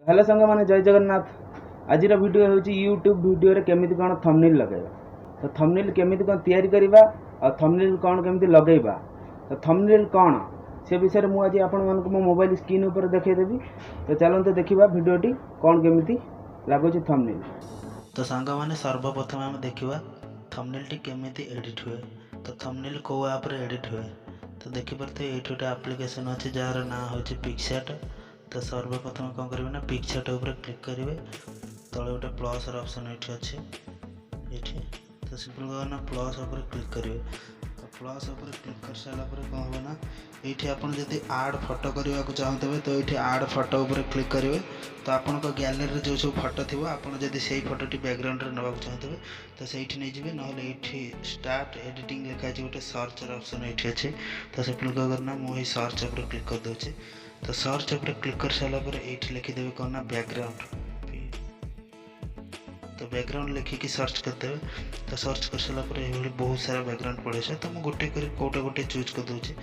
Hello संग माने जय जगन्नाथ। आज वीडियो हूँ यूट्यूब वीडियो रे केमिति कौन थंबनेल लगेगा। तो थंबनेल केमिति कौन तैयारी करवा और थंबनेल कौन केमिति लगेगा। तो थंबनेल कौन से विषय में मुझे आपण मानक मो मोबाइल स्क्रीन ऊपर देखैदेवी। तो चलते देखा वीडियोटी कौन केमिति लगुच थंबनेल। तो सांग मैंने सर्वप्रथम आम देखा थंबनेल टी केमिति एडिट हुए। तो थंबनेल को आप एडिट हुए तो देखिपे ये गोटे आप्लिकेसन अच्छे जार ना हो पिक्सार्ट। तो सर्वप्रथम कौन करेंगे ना पिक्सार्ट उपर क्लिक करेंगे। तले गोटे प्लस ऑप्शन ये अच्छे ये तो सिंपल कहना प्लस उपर क्लिक करेंगे। तो प्लस उपर क्लिक कर सारापर कौन हम ना ये आप आड फोटो करने को चाहते तो ये आड फोटो उपर क्लिक करेंगे। तो आपण गैलरी जो सब फोटो थी आपड़ी से फोटोटी बैकग्राउंड ना चाहते तो सही नहीं ना ये स्टार्ट एडिटिंग लिखाई गोटे सर्च ऑप्शन ये अच्छे। तो सिंपल क्या करना मुझे सर्च उपर क्लिक कर दूसरी। तो सर्च उपर क्लिक कर सारापर ये लिखिदेवी कौन ना बैकग्राउंड। तो बैकग्राउंड लिखिकी सर्च करदे। तो सर्च कर सारापर ये बहुत सारा बैकग्राउंड पड़े से तो मुझे गोटे कौटे गोटे चूज कर दूसरी।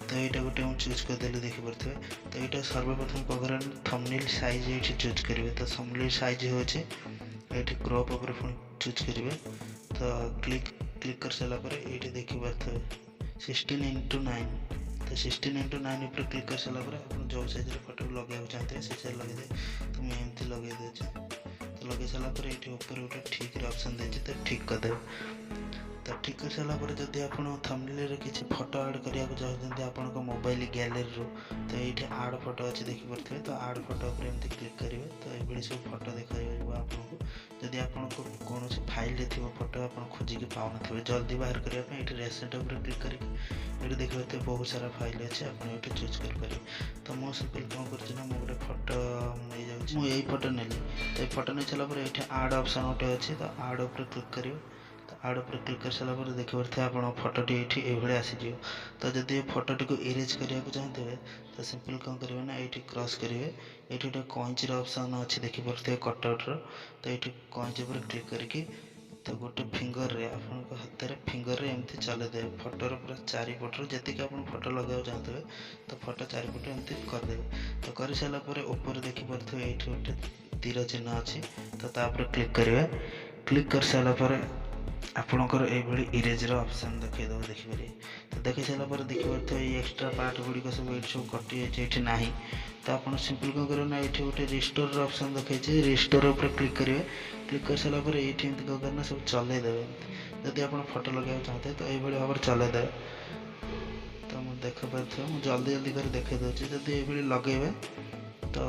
तो यहाँ गोटे मुझे चूज करदेली देखिपे। तो यहाँ सर्वप्रथम कह थंबनेल साइज ये चूज करेंगे। तो थंबनेल साइज हो ये क्रॉप उपर पुणी चूज करेंगे। तो क्लिक कर सारापर ये देखिपे 16:9। तो 16:9 उपर क्लिक कर सारापर आप जो साइज फोटो लगे चाहते हैं से साइज लगे। तो मुझे एमती लगे दूसरी। तो लगे सारापर ये ऊपर गोटे ठीक ऑप्शन देती तो ठीक करदे। तो ठीक कर सारापर जदि आप थंबनेल किसी फोटो ऐड करने को चाहते आप मोबाइल गैलरी तो ये आड फोटो अच्छे देखिपे। तो आड फोटो पर एमती क्लिक करेंगे। तो ये सब फोटो देखा आपको जदि आपको कौन फाइल थी फोटो आप खोजिकी पाऊन थे जल्दी बाहर करने ये रेसेंट उपर क्लिक करके देखिए बहुत सारा फाइल अच्छे आप ये चूज करेंगे। तो मो सिंपल कौन कर गोटे फोटो नहीं जाऊँगी मुझे फोटो नेली। तो ये फोटो नहीं सारापर ये आड ऑप्शन गोटे अच्छे। तो आड उपर क्लिक करेंगे। तो आड उपर क्लिक कर सारापर देखिपे आप फोटोटी ये आसीज। तो जदि फोटोटी को इरेज करने को चाहते हैं तो सिंपल कौन करेंगे ना ये क्रॉस करेंगे। ये गोटे कैंची ऑप्शन अच्छे देखिपे कटआउट्र। तो ये कैंची उपर क्लिक करके तो गोटे फिंगर रे आप हाथ में फिंगर रे एमती चलेदे फोटोर पूरा चारिपटर जी आप फोटो लगे चाहते हैं। तो फोटो चारिपट एमती करदे। तो कर सारापर ऊपर देखिपे ये गोटे तीर चिन्ह अच्छी। तो तापर क्लिक करेंगे। क्लिक कर सारापर आपणकर ये इरेजर ऑप्शन देखो देखिए। तो देख सारापर देखिए ये एक्स्ट्रा पार्ट गुड़िक सब ये सब कटि ये ना। तो आप सिंपल कौन करेंगे ना ये गोटे रिस्टोर ऑप्शन देखिए रिस्टोर उपर क्लिक करेंगे। क्लिक कर सारापर ये कौन करना सब चलईदेवे। जदि आप फोटो लगे चाहते तो ये भाव में चलईदेवे। तो मुझे देखिपे मुझे जल्दी जल्दी कर देखे दूसरी जब ये लगे तो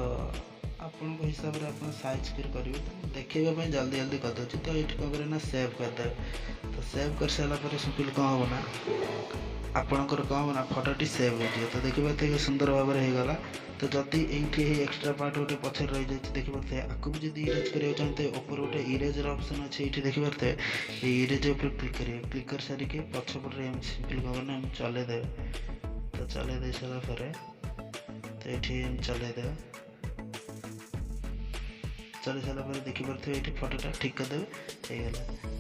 आपण हिसाब से आप साइज फिर करेंगे। तो देखापी जल्दी जल्दी कर दूसरी। तो ये कौन करें ना सेव करदे। तो सेव कर सारापर सिंपल कौन हम ना आपणकर कौन हम ना फोटोटी सेव हो। तो देखिए सुंदर भाव में होगला। तो जदि ये एक्स्ट्रा पार्ट गोटे पचर रही जाए देखिपे आपको भी जब इरेज करा चाहते ऊपर गोटे इरेजर ऑप्शन अच्छे ये देखिपे ये इरेज उपर क्लिक करेंगे। क्लिक कर सारिके पछपटे सिंपल कौन करना चलईदेवे। तो चलई सारापर तो ये चलईदेवे। चल सारापर देखिपे ये फोटोटा ठीक करदे होगा।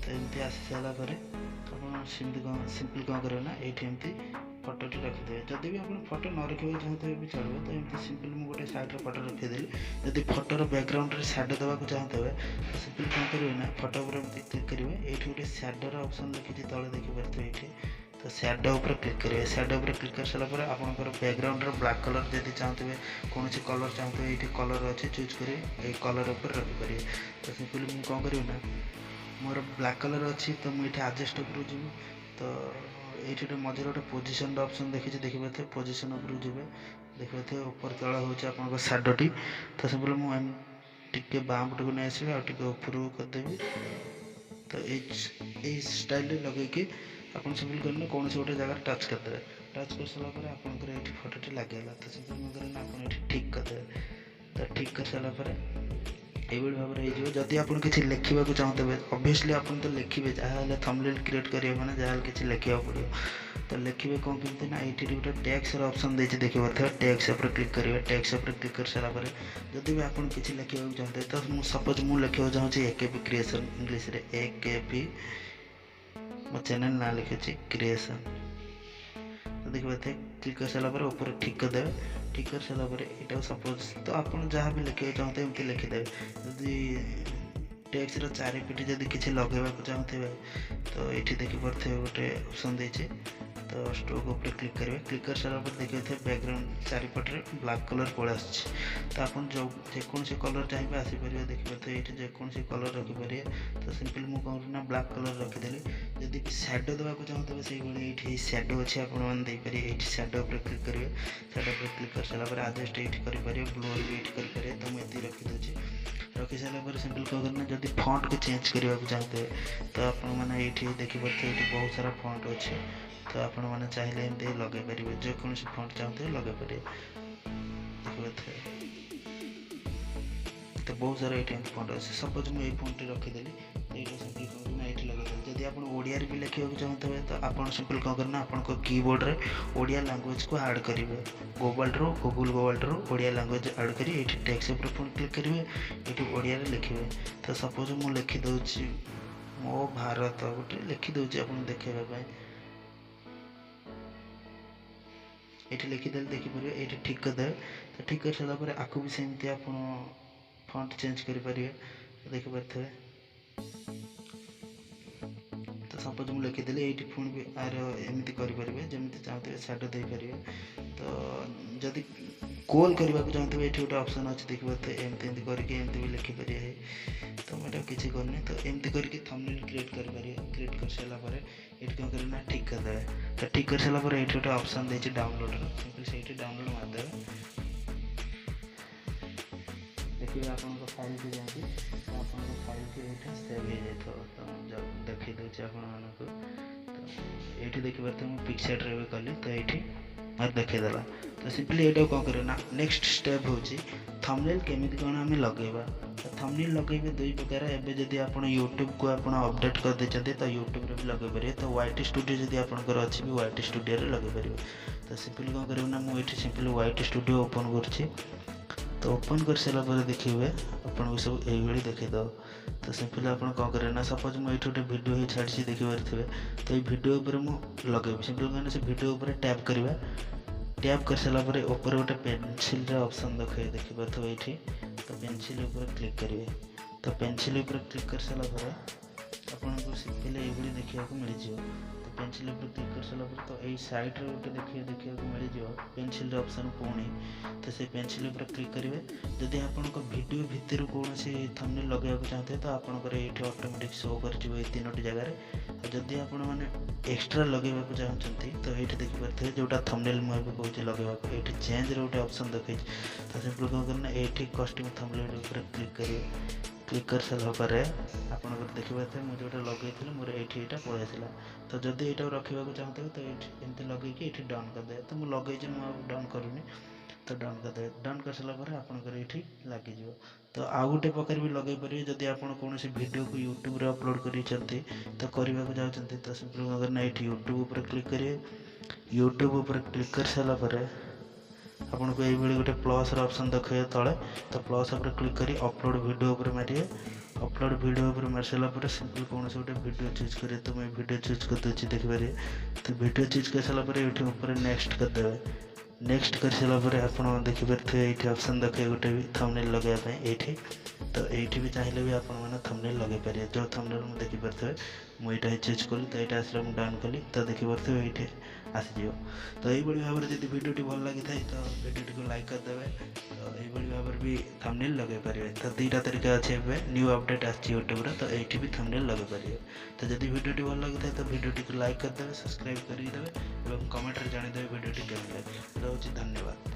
तो एमती आसी सारापर आप सिंपल कौन करेंगे ना ये एमती फोटोटी रखिदे। जदि भी आप फोटो न रखा चाहते भी चलो। तो एमती सिंपल मुझे गोटे साइड फोटो रखीदेली। जदि फोटोर बैकग्राउंड सैडो देवाक चाहते हैं तो सिंपल कौन करेंगे ना फोटो पर क्लिक करेंगे। ये गोटे सैडोर ऑप्शन देखिए तले देखिपे ये। तो सैडो उपर क्लिक करेंगे। सैडो उपर क्लिक कर सारापर आपंकर बैकग्राउंड ब्लैक कलर जब चाहते हैं कौन कलर चाहते हैं ये कलर अच्छे चूज करेंगे। ये कलर उपर रखिपारे। तो सिंपल मुझे कौन करेंगे ना मोर ब्लैक कलर अच्छी तो मुझे एडजस्ट उपर जी। तो ये मझे गोटे पोजिशन ऑप्शन देखिए पोजिशन उपर जी देखिए ऊपर तल हो सैडोटी। तो सिंपल मुझे बाम पटक नहीं आसबि आगे ऊपर करदेवी। तो ये स्टाइल लगे आप सिंपल करना कौन गोटे जगह टच करदे। टच कर सारापर आपंकर ये फोटोटी लगेगा। तो सिंपल करें आप ठीक करदे। तो ठीक कर सारापर ये भाव में हो। जदि आप किसी लिखा चाहते हैं ऑब्वियसली आप तो लिखे जहाँ थंबनेल क्रिएट करेंगे मैंने जहाँ किसी लिखा पड़ो। तो लिखे कौन केमती ना ये गोटे टैक्स ऑप्शन देखिए देखिए टैक्स उपर क्लिक करेंगे। टैक्स उपर क्लिक कर सारापर जदि भी आप किसी लिखा चाहते हैं तो सपोज मुझे लिखा चाहूँगी AKP क्रिएशन इंग्लीश AKP मो चैनल ना लिखे क्रिएशन। तो देखिए क्लिक कर सारापर ऊपर ठीक करदे। ठीक कर सारा पर यहाँ सपोज तो आप जहाँ भी लिखा चाहते एमती लिखिदेवे जदि टेक्स्ट चारिपिटी जदि किसी लगेवा चाहते तो ये देखिपे गोटे ऑप्शन देचे तो स्ट्रोक उपर क्लिक करेंगे क्लिक कर सारा पर देखिए बैकग्राउंड चारिपटे ब्लैक कलर पड़े आस तो आप जेकोसी कलर चाहिए आसीपर देखिए ये जेकोसी कलर रखिपारे तो सिंपल मुझे कौन ना ब्लैक कलर रखिदेली जदि सैडो देवाक चाहते से ये सैडो अच्छे आपपारे ये सैडो पर क्लिक करेंगे सैडो पर क्लिक कर सारापर आडजस्ट ये करेंगे ब्लोर भी ये करेंगे तो मुझे रखीदे रखी सारापर सिंपल कौन करना जदि फॉन्ट को चेंज करने को चाहते तो आपने देखिए ये बहुत सारा फॉन्ट अच्छे तो आपण मैंने चाहिए एमती लगे पारे जेकोसी फॉन्ट चाहते लगे पारे देखिए तो बहुत सारा ये फॉन्ट अच्छे सपोज मुझे फॉन्ट रखीदेली तो ये सिंपल कौन ये लगेदेली जदि आप ओडिया भी लिखा चाहते हैं तो आप सिंपल कौन करना आप कीबोर्ड रे ओडिया लैंग्वेज को ऐड करेंगे गूगल रू ओडिया लैंग्वेज ऐड कर टेक्स्ट पर पुणी क्लिक करेंगे ये ओडिया लिखे तो सपोज मुझे लिखिदे मो भारत गोटे लिखिदे आप देखापी ये लिखिदे देखिपारे ये ठीक करदे तो ठीक कर सारापर आपको भी सेमती आप फॉन्ट चेंज करेंगे देखिपे तो सपोज मुझे लिखिदेली ये पुणी भी आर एमती करेंगे जमी चाहते सैडो दे पारे तो जदि कॉल करने को चाहते ये गोटे ऑप्शन अच्छे देखिए एमती एमती करके भी लिखिपारे तो मुझे किसी करनी तो एमती करके थंबनेल क्रिएट क्रिएट कर सारापर ये कौन करना ठीक करदे तो ठीक कर सारापर ये गोटे ऑप्शन देती डाउनलोड सिंपल से डाउनलोड मारदे देखिए आप फाइल भी जाती तो आप फाइल भी ये सेव हो जाए तो देखी दूसरी आपको तो ये देखिए मुझे पिक्चर ड्राइव कली तो ये मत देखीदेला तो सिंपली ये कौन करना नेक्स्ट स्टेप हूँ थंबनेल केमिति कौन आम लगेगा तो थंबनेल लगेबे दुई प्रकार एवं जदि आप यूट्यूब को आप अपडेट कर देते तो यूट्यूब भी लगे पारे तो वाईटी स्टूडियो जदि आपंकर अच्छी भी वाईटी स्टूडियो लगे पारे तो सिंपली कौन करना मुझे सिंपली वाईटी स्टूडियो ओपन कर तो ओपन कर सारापर देखिए आपको सब ये देखीदेव तो सिंपली आप कौन करें सपोज मुझे गोटे भिडियो ही छाड़ी देखिपारे तो ये भिडियो पर मुझे लगे सिंपल कहना से भिडियो पर टैप करवा टैप कर सारापर ऊपर गोटे पेनसिल ऑप्शन देखिए ये तो पेनसिल ऊपर क्लिक करेंगे तो पेनसिल ऊपर क्लिक कर सारापर आपको सिंपल ये देखा मिल जाए तो पेनसिल ऊपर क्लिक कर सारापर तो यही सैड्रे गोटे देखा मिल जाए पेनसिल ऑप्शन पुणी तो से पेनसिल ऊपर क्लिक करेंगे जदि आप वीडियो भितर कौन से थंबनेल लगे चाहते हैं तो आपंकर ये ऑटोमेटिक शो कर तीनोटी जगार जदि आप एक्सट्रा लगे चाहते तो ये देखिए जोटा थंबनेल मुझे कौन लगे ये चेंज रोटे ऑप्शन देखिए तो सिंपल कौन करना ये कस्टम थंबनेल ऊपर क्लिक करेंगे क्लिक कर सारापर आप देखिए मुझे जोटा लगे मोर ये पलैसा तो जदि यहाँ रखा चाहते हैं तो एमती लगे ये डाउन करदे तो मुझे लगे मुझे डाउन करूनी तो डाउन करदे डाउन कर सारापर आपंकर ये लग तो आउ गोटे प्रकार भी लगे पारे जदि आप कौन वीडियो को यूट्यूब रे अपलोड कर तो करने को चाहते तो सिंपल करना ये यूट्यूब पर क्लिक करेंगे यूट्यूब पर क्लिक कर सारापर आपको ये गोटे प्लस ऑप्शन देखिए तले तो प्लस पर क्लिक कर अपलोड वीडियो पर मारे अपलोड वीडियो पर मार सारापर सिंपल कौन से गोटे वीडियो चूज करें तो मैं वीडियो चूज कर दूसरी देखिपारे तो वीडियो चूज कर सारापर ये ऊपर नेक्स्ट करदे नेक्स्ट कर सारापर आप देखिपारे ये ऑप्शन देखिए गोटे भी थंबनेल लगाइए ये तो ये भी चाहिए भी आप थंबनेल लगे पारे जो थंबनेल मुझे देखिपारे मुझे ये चूज कली तो यहाँ आसला मुझे डाउन कली तो देखिपारे ये आसीज तो यही भाव में जब भिडियो भल लगी था तो भिडियो को लाइक करदे तो यही भाव में भी थंबनेल लगे पारे तो दुईटा तरीका अच्छे न्यू अपडेट आसी यूट्यूब तो ये भी थंबनेल लगे पारे तो जब भिडियो भल लगी था तो भिडियो को लाइक करदे सब्सक्राइब करदे और कमेंट रे जानिदेवे भिडियो केमन लगे। रहुछि धन्यवाद।